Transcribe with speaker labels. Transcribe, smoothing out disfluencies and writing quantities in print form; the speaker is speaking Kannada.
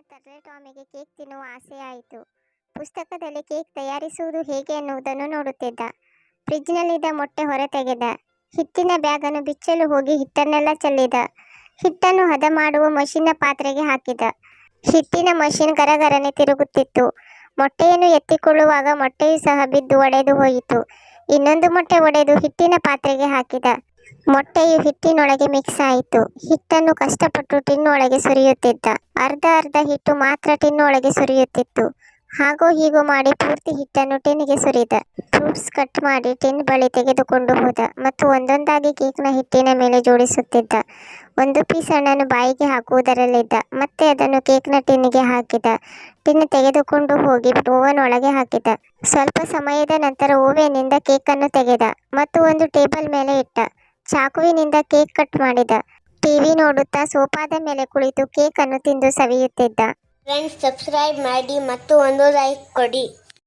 Speaker 1: ತರಲೆ ಟಾಮಿಗೆ ಕೇಕ್ ತಿನ್ನುವ ಆಸೆ ಆಯಿತು. ಪುಸ್ತಕದಲ್ಲಿ ಕೇಕ್ ತಯಾರಿಸುವುದು ಹೇಗೆ ಎನ್ನುವುದನ್ನು ನೋಡುತ್ತಿದ್ದ. ಫ್ರಿಜ್ನಲ್ಲಿದ್ದ ಮೊಟ್ಟೆ ಹೊರ ತೆಗೆದ. ಹಿಟ್ಟಿನ ಬ್ಯಾಗನ್ನು ಬಿಚ್ಚಲು ಹೋಗಿ ಹಿಟ್ಟನ್ನೆಲ್ಲ ಚೆಲ್ಲಿದ. ಹಿಟ್ಟನ್ನು ಹದ ಮಾಡುವ ಮಷಿನ್ನ ಪಾತ್ರೆಗೆ ಹಾಕಿದ. ಹಿಟ್ಟಿನ ಮಷಿನ್ ಗರಗರನೆ ತಿರುಗುತ್ತಿತ್ತು. ಮೊಟ್ಟೆಯನ್ನು ಎತ್ತಿಕೊಳ್ಳುವಾಗ ಮೊಟ್ಟೆಯು ಸಹ ಬಿದ್ದು ಒಡೆದು ಹೋಯಿತು. ಇನ್ನೊಂದು ಮೊಟ್ಟೆ ಒಡೆದು ಹಿಟ್ಟಿನ ಪಾತ್ರೆಗೆ ಹಾಕಿದ. ಮೊಟ್ಟೆಯು ಹಿಟ್ಟಿನೊಳಗೆ ಮಿಕ್ಸ್ ಆಯಿತು. ಹಿಟ್ಟನ್ನು ಕಷ್ಟಪಟ್ಟು ಟಿನ್ನೊಳಗೆ ಸುರಿಯುತ್ತಿದ್ದ. ಅರ್ಧ ಹಿಟ್ಟು ಮಾತ್ರ ಟಿನ್ನೊಳಗೆ ಸುರಿಯುತ್ತಿತ್ತು. ಹಾಗೋ ಹೀಗೋ ಮಾಡಿ ಪೂರ್ತಿ ಹಿಟ್ಟನ್ನು ಟಿನ್ನಿಗೆ ಸುರಿದ. ಫ್ರೂಟ್ಸ್ ಕಟ್ ಮಾಡಿ ಟಿನ್ ಬಳಿ ತೆಗೆದುಕೊಂಡು ಹೋದ ಮತ್ತು ಒಂದೊಂದಾಗಿ ಕೇಕ್ನ ಹಿಟ್ಟಿನ ಮೇಲೆ ಜೋಡಿಸುತ್ತಿದ್ದ. ಒಂದು ಪೀಸ್ ಹಣ್ಣನ್ನು ಬಾಯಿಗೆ ಹಾಕುವುದರಲ್ಲಿದ್ದ. ಮತ್ತೆ ಅದನ್ನು ಕೇಕ್ನ ಟಿನ್ನಿಗೆ ಹಾಕಿದ. ಟಿನ್ ತೆಗೆದುಕೊಂಡು ಹೋಗಿ ಓವನ್ ಒಳಗೆ ಹಾಕಿದ. ಸ್ವಲ್ಪ ಸಮಯದ ನಂತರ ಓವೆನ್ನಿಂದ ಕೇಕನ್ನು ತೆಗೆದ ಮತ್ತು ಒಂದು ಟೇಬಲ್ ಮೇಲೆ ಇಟ್ಟ. ಚಾಕುವಿನಿಂದ ಕೇಕ್ ಕಟ್ ಮಾಡಿದ. ಟಿವಿ ನೋಡುತ್ತಾ ಸೋಫಾದ ಮೇಲೆ ಕುಳಿತು ಕೇಕ್ ಅನ್ನು ತಿಂದು ಸವಿಯುತ್ತಿದ್ದ.
Speaker 2: ಫ್ರೆಂಡ್ಸ್, ಸಬ್ಸ್ಕ್ರೈಬ್ ಮಾಡಿ ಮತ್ತು ಒಂದು ಲೈಕ್ ಕೊಡಿ.